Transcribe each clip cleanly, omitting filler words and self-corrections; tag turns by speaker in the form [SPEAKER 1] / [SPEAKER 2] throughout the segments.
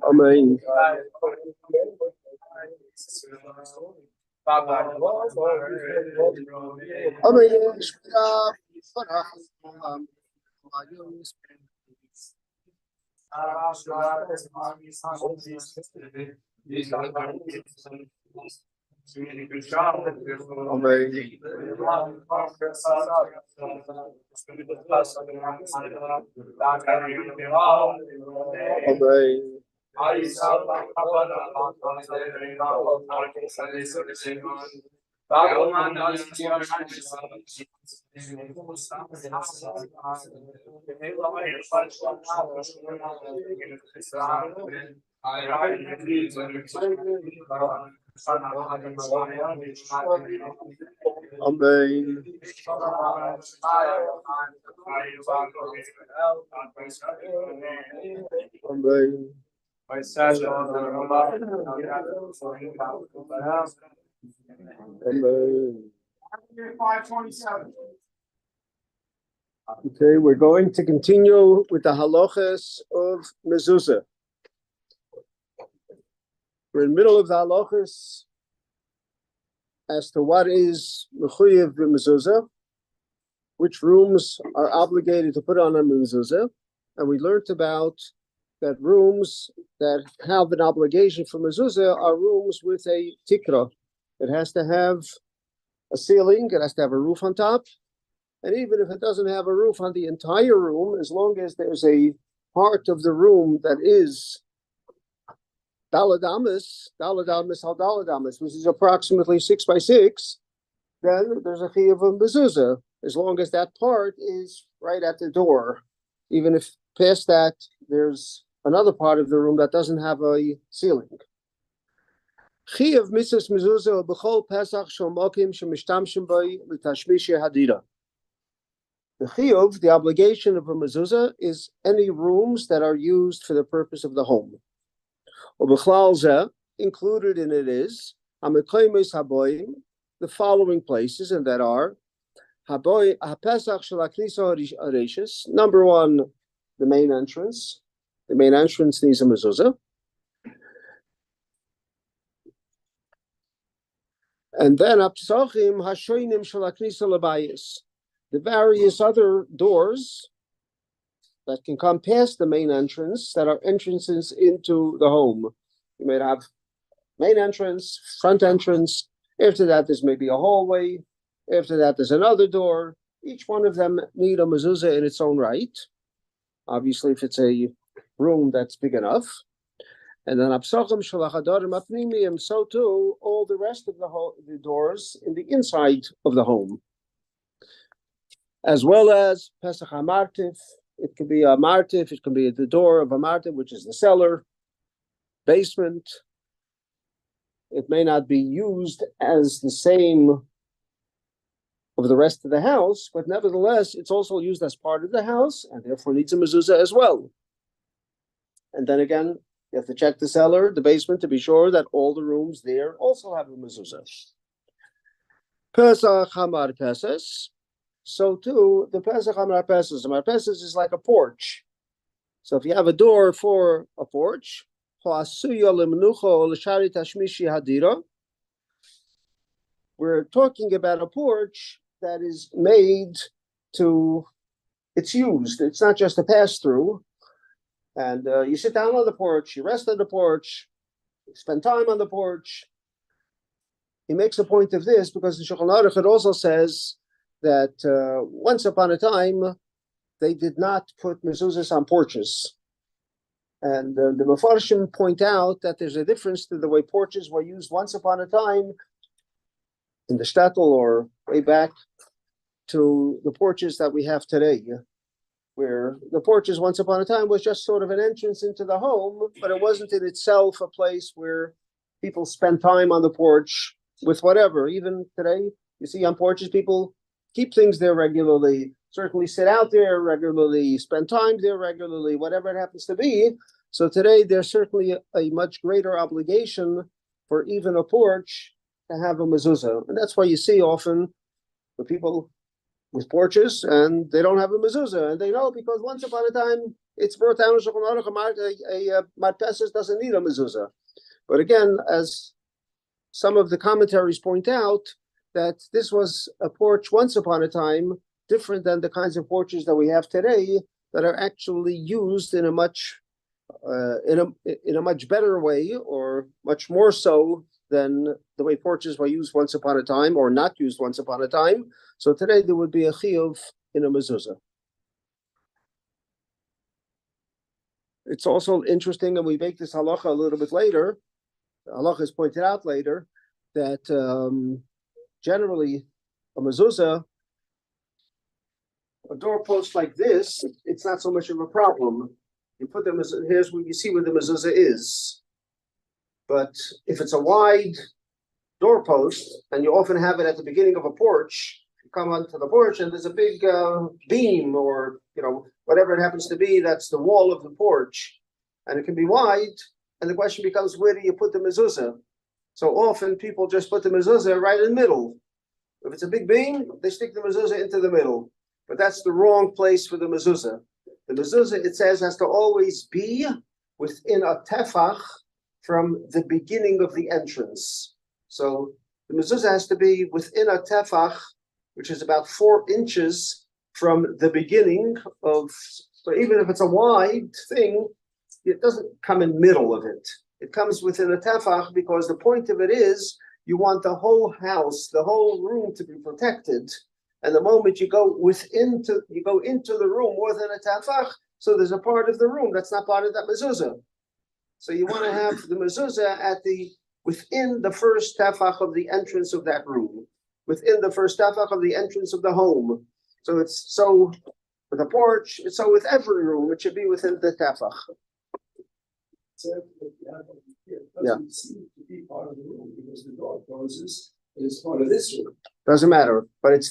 [SPEAKER 1] Amen. Amen. Amen. Amen. Amen. Amen. Amen. Okay, we're going to continue with the halachas of Mezuza. We're in the middle of the halachas as to what is mechuyev b'mezuzah, which rooms are obligated to put on a mezuzah, and we learned about that rooms that have an obligation for mezuzah are rooms with a tikra. It has to have a ceiling, it has to have a roof on top, and even if it doesn't have a roof on the entire room, as long as there's a part of the room that is daladamas al daladamas, which is approximately 6 by 6, then there's a chiyuv of mezuzah, as long as that part is right at the door. Even if past that, there's another part of the room that doesn't have a ceiling. Chiyuv mitzvahs mezuzah b'chol pesach shel mokim shemishtamshim b'y l'tashmish hadira. The chiyuv, the obligation of a mezuzah, is any rooms that are used for the purpose of the home. Included in it is the following places, and that are number one, the main entrance. The main entrance needs a mezuzah. And then the various other doors that can come past the main entrance, that are entrances into the home. You may have main entrance, front entrance. After that, there's maybe a hallway. After that, there's another door. Each one of them need a mezuzah in its own right. Obviously, if it's a room that's big enough. And then so too, all the rest of the doors in the inside of the home. As well as Pesach HaMartif. It could be a martif, it could be the door of a martif, which is the cellar, basement. It may not be used as the same of the rest of the house, but nevertheless, it's also used as part of the house, and therefore needs a mezuzah as well. And then again, you have to check the cellar, the basement, to be sure that all the rooms there also have a mezuzah. Pesach Hamar Pesach. So too, the Pesach HaMarpeses. The Marpeses is like a porch. So if you have a door for a porch, we're talking about a porch that is made it's used. It's not just a pass-through. And you sit down on the porch, you rest on the porch, you spend time on the porch. He makes a point of this because the Shulchan Aruch, it also says that once upon a time, they did not put mezuzahs on porches. And the Mefarshim point out that there's a difference to the way porches were used once upon a time in the shtetl or way back to the porches that we have today, where the porches once upon a time was just sort of an entrance into the home, but it wasn't in itself a place where people spend time on the porch with whatever. Even today, you see on porches, people keep things there regularly, certainly sit out there regularly, spend time there regularly, whatever it happens to be. So today there's certainly a much greater obligation for even a porch to have a mezuzah. And that's why you see often when people with porches, and they don't have a mezuzah, and they know because once upon a time it's brought down a marpeses doesn't need a mezuzah. But again, as some of the commentaries point out, that this was a porch once upon a time, different than the kinds of porches that we have today that are actually used in a much better way, or much more so than the way porches were used once upon a time, or not used once upon a time. So today there would be a chiyuv in a mezuzah. It's also interesting, and we make this halacha a little bit later. The halacha is pointed out later that generally a mezuzah, a doorpost like this, it's not so much of a problem. You put them, here's where you see where the mezuzah is. But if it's a wide doorpost, and you often have it at the beginning of a porch, you come onto the porch and there's a big beam, or whatever it happens to be, that's the wall of the porch, and it can be wide. And the question becomes, where do you put the mezuzah? So often people just put the mezuzah right in the middle. If it's a big beam, they stick the mezuzah into the middle. But that's the wrong place for the mezuzah. The mezuzah, it says, has to always be within a tefach from the beginning of the entrance. So the mezuzah has to be within a tefach, which is about 4 inches from the beginning of. So even if it's a wide thing, it doesn't come in middle of it. It comes within a tefach because the point of it is you want the whole house, the whole room to be protected. And the moment you go into the room more than a tefach, so there's a part of the room that's not part of that mezuzah. So you want to have the mezuzah within the first tefach of the entrance of that room, within the first tefach of the entrance of the home. So it's so with a porch, it's so with every room, it should be within the tefach.
[SPEAKER 2] Doesn't seem to be part of the room because the door closes and it's part of this room.
[SPEAKER 1] Doesn't matter, but it's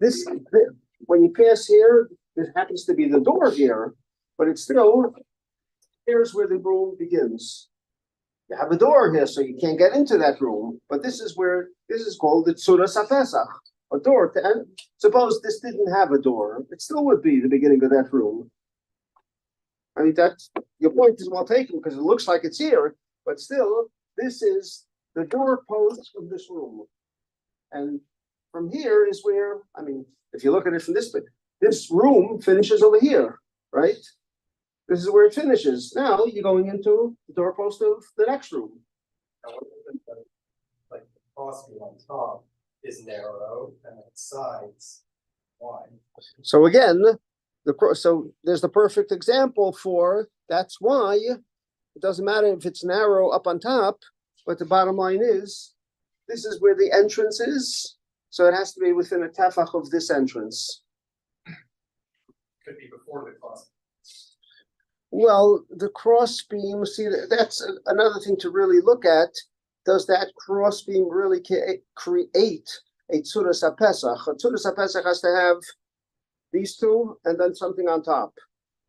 [SPEAKER 1] this. When you pass here, there happens to be the door here, but it's still, here's where the room begins. You have a door here, so you can't get into that room, but this is called the Tzuras HaPesach, a door. And suppose this didn't have a door, it still would be the beginning of that room. I mean, your point is well taken because it looks like it's here, but still, this is the doorpost of this room. And from here is where, I mean, if you look at it from this room finishes over here, right? This is where it finishes. Now you're going into the doorpost of the next room.
[SPEAKER 3] Like the crossbeam on top is narrow and the sides wide.
[SPEAKER 1] So again, so there's the perfect example for that's why it doesn't matter if it's narrow up on top, but the bottom line is this is where the entrance is, so it has to be within a tefach of this entrance.
[SPEAKER 3] Could be before the crossbeam.
[SPEAKER 1] Well, the crossbeam, see, that's another thing to really look at. Does that crossbeam really create a Tzuras HaPesach? A Tzuras HaPesach has to have these two and then something on top.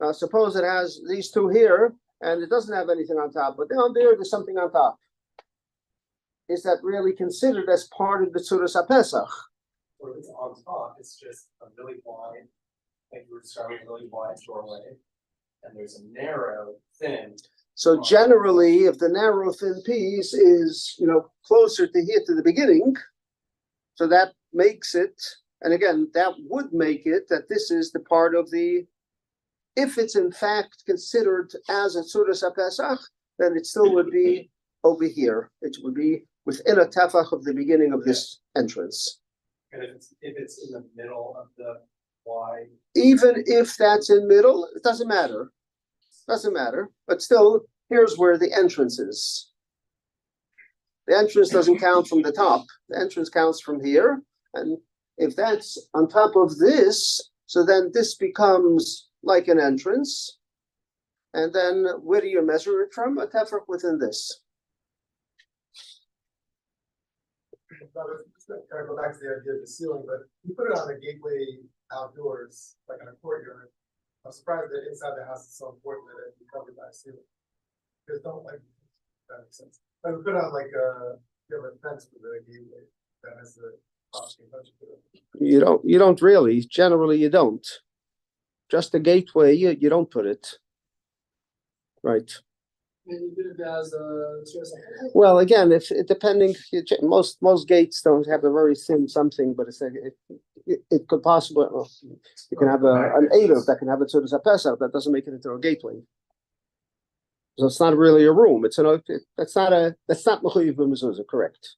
[SPEAKER 1] Now, suppose it has these two here and it doesn't have anything on top, but down there's something on top. Is that really considered as part of the Tzuras HaPesach?
[SPEAKER 3] Or if it's on top, it's just a really wide, like you were describing, a really wide doorway, and there's a narrow, thin.
[SPEAKER 1] So generally, if the narrow, thin piece is, closer to here to the beginning, so that makes it, and again, that would make it that this is the part of the, if it's in fact considered as a Tzuras HaPesach, then it still would be over here. It would be within a tefach of the beginning of this entrance.
[SPEAKER 3] And if it's in the middle of the wide.
[SPEAKER 1] Even if that's in middle, it doesn't matter. Doesn't matter. But still, here's where the entrance is. The entrance doesn't count from the top. The entrance counts from here. And if that's on top of this, so then this becomes like an entrance. And then where do you measure it from? A tefach within this.
[SPEAKER 4] Kind of go back to the idea of the ceiling, but you put it on a gateway outdoors, like in a courtyard. I'm surprised that inside the house is so important that it be covered by a ceiling. Because don't like that makes sense. Like we put on you have a fence with a gateway that has the
[SPEAKER 1] You don't really. Generally, you don't. Just a gateway, you don't put it. Right. Well, again, if it depending, most gates don't have a very thin something, but it could possibly you can have an Erev that can have a Tzudas HaPesach that doesn't make it into a gateway. So it's not really a room. That's not Mechuyev b'Mezuzah, correct?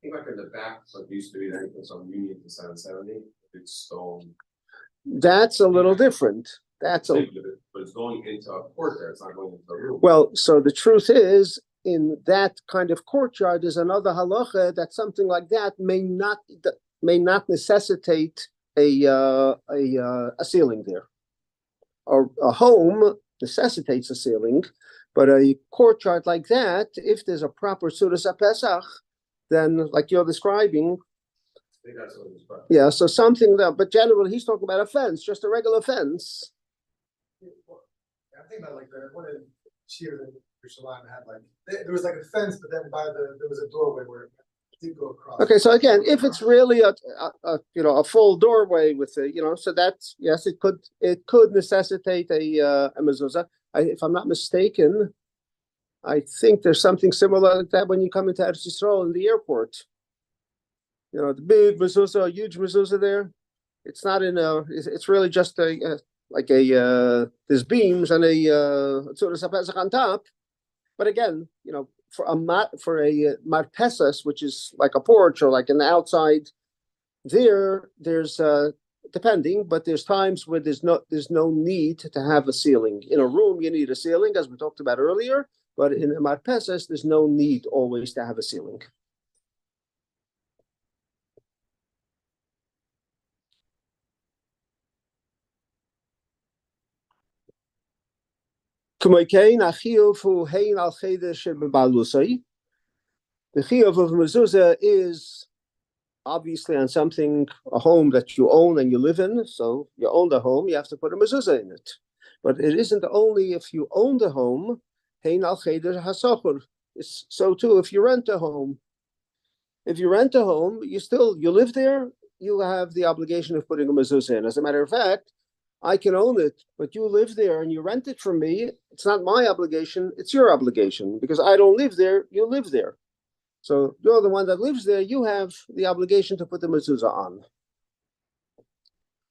[SPEAKER 5] I think like in the back, so it used to be the entrance on Union to 770, it's stone.
[SPEAKER 1] That's a little different. But
[SPEAKER 5] it's going into a court there, it's not going into a room.
[SPEAKER 1] Well, so the truth is, in that kind of courtyard, there's another halacha that something like that may not necessitate a ceiling there. Or a home necessitates a ceiling, but a courtyard like that, if there's a proper Tzudas HaPesach, then like you're describing,
[SPEAKER 5] I think that's what it's about.
[SPEAKER 1] yeah, so something that, but generally he's talking about a fence, just a regular fence.
[SPEAKER 4] I'm thinking about like the one of Shir in Yerushalayim had like there was like a fence, but then there was a doorway where it did go across.
[SPEAKER 1] Okay, so again, if it's really a full doorway with so that's yes, it could necessitate a mezuzah. If I'm not mistaken, I think there's something similar like that when you come into Eretz Yisrael in the airport. The big mezuzah, a huge mezuzah there. It's not it's really just there's beams and a Tzudas HaPesach on top. But again, for a marpesas, which is like a porch or like an outside, there's depending, but there's times where there's no need to have a ceiling. In a room, you need a ceiling, as we talked about earlier. But in a marpesas, there's no need always to have a ceiling. The chiyuv of mezuzah is obviously on something, a home that you own and you live in. So you own the home, you have to put a mezuzah in it. But it isn't only if you own the home. It's so too if you rent a home. If you rent a home, you live there. You have the obligation of putting a mezuzah in. As a matter of fact, I can own it, but you live there and you rent it from me. It's not my obligation, it's your obligation, because I don't live there, you live there. So you're the one that lives there, you have the obligation to put the mezuzah on.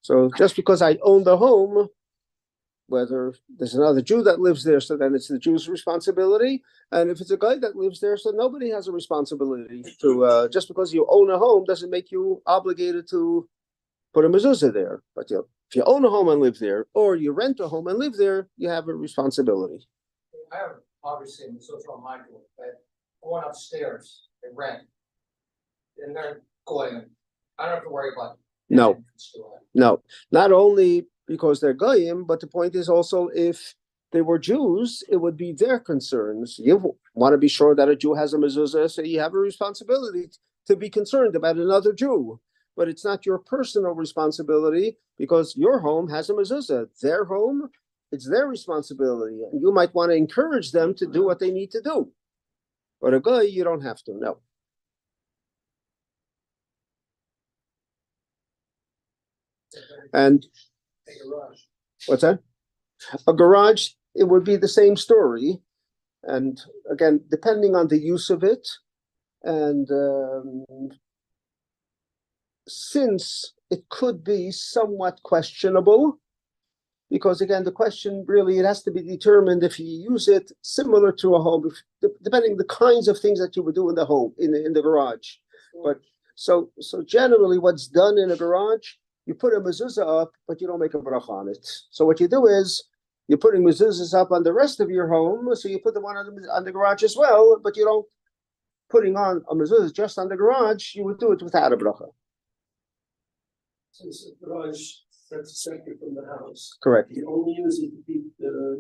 [SPEAKER 1] So just because I own the home, whether there's another Jew that lives there, so then it's the Jew's responsibility. And if it's a guy that lives there, so nobody has a responsibility to, just because you own a home doesn't make you obligated to put a mezuzah there. But if you own a home and live there, or you rent a home and live there, you have a responsibility.
[SPEAKER 3] I have obviously a mezuzah on my door, but going upstairs, they rent, and they're going. I don't have to worry about.
[SPEAKER 1] No, not only because they're goyim, but the point is also if they were Jews, it would be their concerns. You want to be sure that a Jew has a mezuzah, so you have a responsibility to be concerned about another Jew. But it's not your personal responsibility because your home has a mezuzah. Their home, it's their responsibility. And you might want to encourage them to do what they need to do. But a guy, you don't have to, no. And what's that? A garage, it would be the same story. And again, depending on the use of it, and since it could be somewhat questionable, because again, the question really, it has to be determined if you use it similar to a home, depending the kinds of things that you would do in the home, in the garage. But so generally what's done in a garage, you put a mezuzah up, but you don't make a bracha on it. So what you do is, you're putting mezuzahs up on the rest of your home, so you put the one on the garage as well, but you don't putting on a mezuzah just on the garage, you would do it without a bracha.
[SPEAKER 2] Since the garage that's separate from the house.
[SPEAKER 1] Correct.
[SPEAKER 2] You only use it to keep the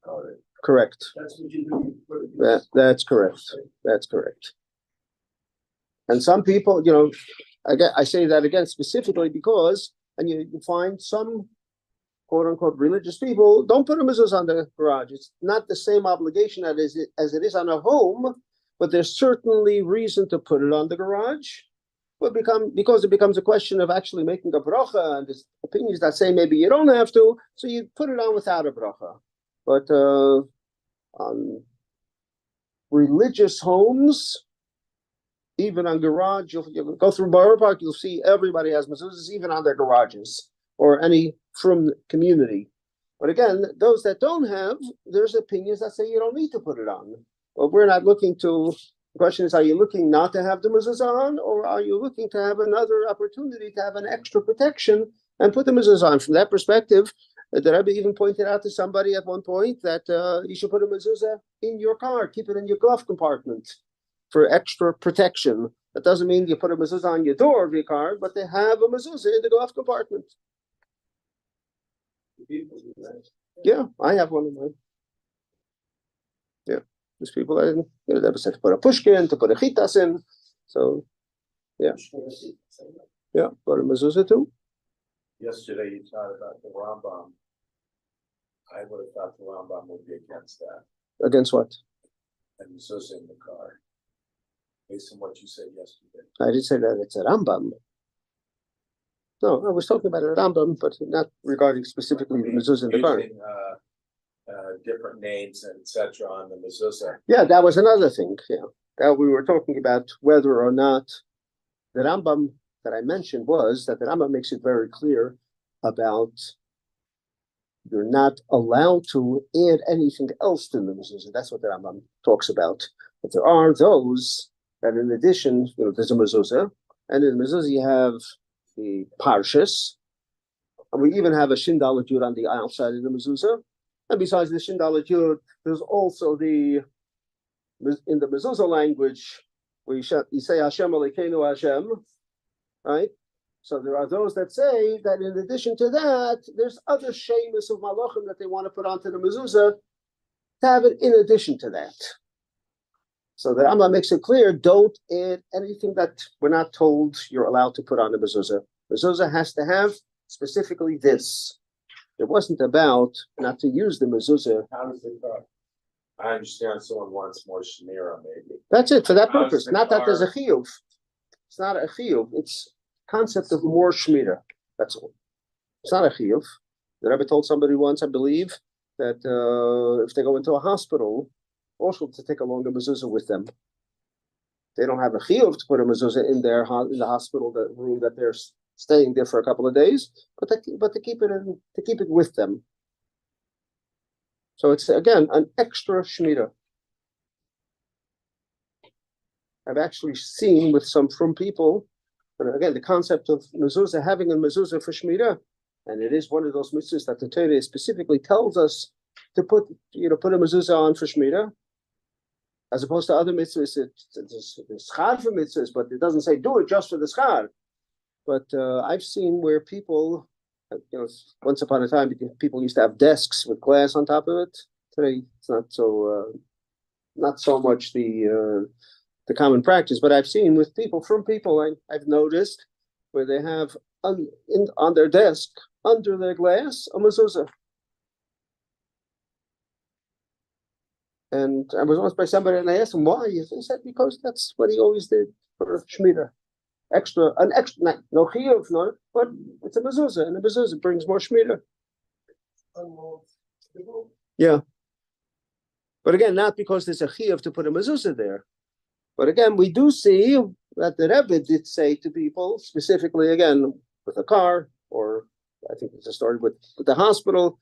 [SPEAKER 2] car in.
[SPEAKER 1] Correct.
[SPEAKER 2] That's what you do.
[SPEAKER 1] That's correct. That's correct. And some people, I say that again specifically because, and you find some quote unquote religious people don't put a mezuzah on the garage. It's not the same obligation as it is on a home, but there's certainly reason to put it on the garage. because it becomes a question of actually making a bracha, and there's opinions that say maybe you don't have to, so you put it on without a bracha. But on religious homes, even on garage, you'll go through Borough Park, you'll see everybody has mezuzahs, even on their garages or any from community. But again, those that don't have, there's opinions that say you don't need to put it on. But we're not looking to. The question is, are you looking not to have the mezuzah on, or are you looking to have another opportunity to have an extra protection and put the mezuzah on? From that perspective, the Rabbi even pointed out to somebody at one point that you should put a mezuzah in your car, keep it in your glove compartment for extra protection. That doesn't mean you put a mezuzah on your door of your car, but they have a mezuzah in the glove compartment. Yeah, I have one of mine. Yeah, there's people that never said to put a pushkin, to put a chitas in. So, yeah, but a mezuzah too.
[SPEAKER 6] Yesterday you talked about the Rambam. I would have thought the Rambam would be against that.
[SPEAKER 1] Against what?
[SPEAKER 6] And Mezuza in the car. Based on what you said yesterday.
[SPEAKER 1] I didn't say that it's a Rambam. No, I was talking about a Rambam, but not regarding specifically the mezuzah in the car.
[SPEAKER 6] Using different names and etc. on the mezuzah.
[SPEAKER 1] Yeah, that was another thing. Yeah, that we were talking about whether or not the Rambam that I mentioned was that the Rambam makes it very clear about you're not allowed to add anything else to the mezuzah. That's what the Rambam talks about. But there are those that, in addition, there's a mezuzah, and in the mezuzah you have the parshas, and we even have a shindalet yud on the outside of the mezuzah. And besides the shindalet yud, there's also in the mezuzah language where you say Hashem Elokeinu Hashem, right? So there are those that say that in addition to that, there's other shemus of malachim that they want to put onto the mezuzah to have it in addition to that. So the Rambam makes it clear, don't add anything that we're not told you're allowed to put on the mezuzah. Mezuzah has to have specifically this. It wasn't about not to use the mezuzah.
[SPEAKER 6] How does it go? I understand someone wants more shemira, maybe.
[SPEAKER 1] That's it, for that
[SPEAKER 6] How does
[SPEAKER 1] purpose.
[SPEAKER 6] the
[SPEAKER 1] Not that
[SPEAKER 6] car-
[SPEAKER 1] there's a chiyuv. It's not a chiyuv. It's concept of more shmira. That's all. It's not a chiyuv. The Rebbe told somebody once, I believe, that if they go into a hospital, also to take along a mezuzah with them. They don't have a chiyuv to put a mezuzah in the hospital room that they're staying there for a couple of days, but to keep it with them. So it's again an extra shmira. I've actually seen with some from people, but again the concept of mezuzah, having a mezuzah for shmira, and it is one of those mitzvahs that the Torah specifically tells us to put a mezuzah on for shmira. As opposed to other mitzvahs, it's schar for mitzvahs, but it doesn't say do it just for the schar. But I've seen where people, once upon a time, people used to have desks with glass on top of it. Today, it's not so much the common practice. But I've seen with from people, I've noticed where they have on their desk under their glass a mezuzah. And I was once by somebody, and I asked him why. He said because that's what he always did for shmira. No chiyuv, no, but it's a mezuzah, and a mezuzah brings more shmira. Yeah, but again, not because there's a chiyuv to put a mezuzah there. But again, we do see that the Rebbe did say to people, specifically again with a car, or I think it's a story with the hospital,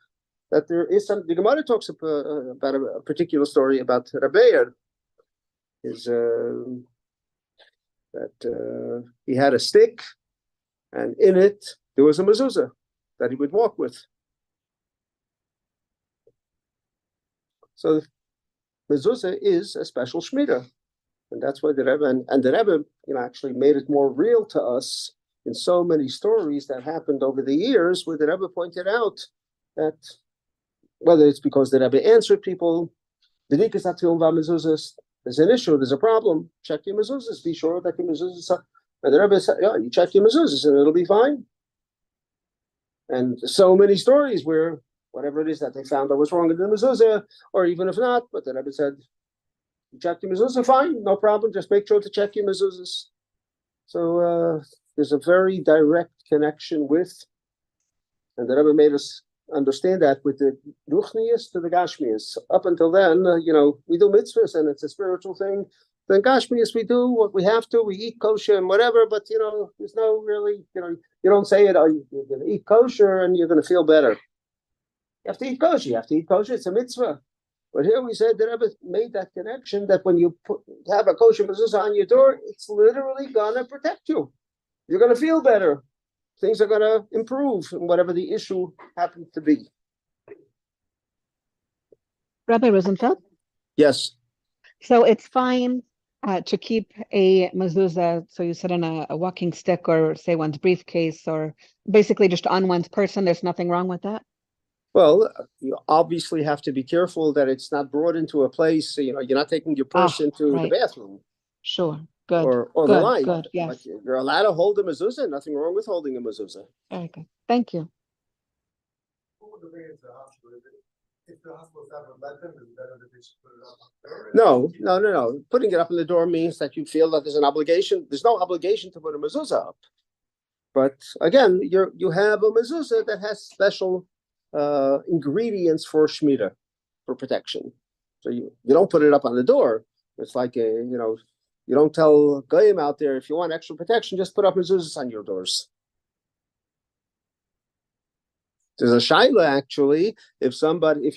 [SPEAKER 1] that there is some. The Gemara talks about a particular story about Rabbi. That he had a stick, and in it there was a mezuzah that he would walk with. So mezuzah is a special shmira, and that's why the Rebbe and the Rebbe, actually made it more real to us in so many stories that happened over the years, where the Rebbe pointed out that whether it's because the Rebbe answered people, there's an issue, there's a problem, check your mezuzahs, be sure that your mezuzahs are, and the Rebbe said, yeah, you check your mezuzahs and it'll be fine. And so many stories where whatever it is that they found that was wrong in the mezuzah, or even if not, but the Rebbe said, you check your mezuzah, fine, no problem, just make sure to check your mezuzahs. So there's a very direct connection with, and the Rebbe made us understand that with the Ruchnius to the Gashmius. Up until then, we do mitzvahs and it's a spiritual thing. Then Gashmius, we do what we have to. We eat kosher and whatever, but there's no really, you don't say it. Oh, you're going to eat kosher and you're going to feel better. You have to eat kosher. You have to eat kosher. It's a mitzvah. But here we said the Rebbe made that connection that when you have a kosher mezuzah on your door, it's literally going to protect you. You're going to feel better. Things are going to improve in whatever the issue happens to be.
[SPEAKER 7] Rabbi Rosenfeld?
[SPEAKER 1] Yes.
[SPEAKER 7] So it's fine to keep a mezuzah, so you sit on a walking stick or say one's briefcase or basically just on one's person. There's nothing wrong with that?
[SPEAKER 1] Well, you obviously have to be careful that it's not brought into a place, you're not taking your purse into the bathroom.
[SPEAKER 7] Sure. Good.
[SPEAKER 1] Or
[SPEAKER 7] good,
[SPEAKER 1] the light.
[SPEAKER 7] Good. Yes.
[SPEAKER 1] But you're allowed to hold a mezuzah. Nothing wrong with holding a mezuzah.
[SPEAKER 7] Very good. Thank you.
[SPEAKER 4] Who would bring it to the hospital? If the hospital staff would let them, is it better that they should put it up on the door?
[SPEAKER 1] No. Putting it up on the door means that you feel that there's an obligation. There's no obligation to put a mezuzah up. But again, you have a mezuzah that has special ingredients for shmira, for protection. So you don't put it up on the door. It's like you don't tell goyim out there, if you want extra protection, just put up mezuzahs on your doors. There's a shaila actually, if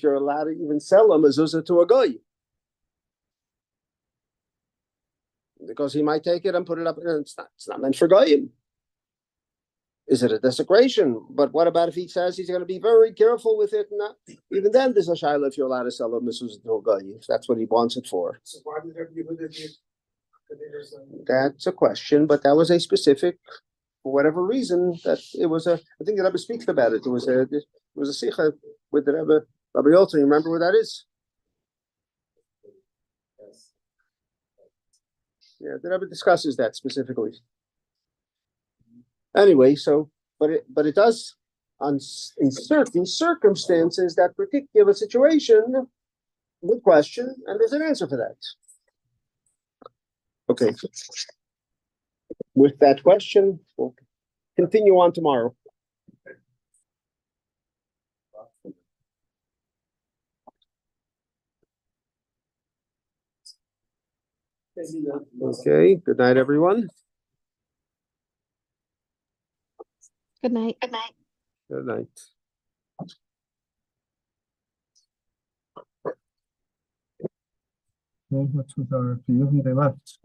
[SPEAKER 1] you're allowed to even sell a mezuzah to a goy. Because he might take it and put it up, and it's not meant for goyim. Is it a desecration? But what about if he says he's going to be very careful with it? Even then, there's a shaila if you're allowed to sell a mezuzah to a goy, if that's what he wants it for.
[SPEAKER 4] So why did there be
[SPEAKER 1] That's a question, but that was a specific, for whatever reason, that it was I think the Rebbe speaks about it. It was a sicha with the Rebbe, Rabbi Yolton. You remember what that is?
[SPEAKER 5] Yes.
[SPEAKER 1] Yeah, the Rebbe discusses that specifically. Anyway, but it does, in certain circumstances, that particular situation, good question, and there's an answer for that. Okay. With that question, we'll continue on tomorrow. Okay, good night, everyone.
[SPEAKER 7] Good night.
[SPEAKER 1] Good night.
[SPEAKER 2] What's with our feeling they left?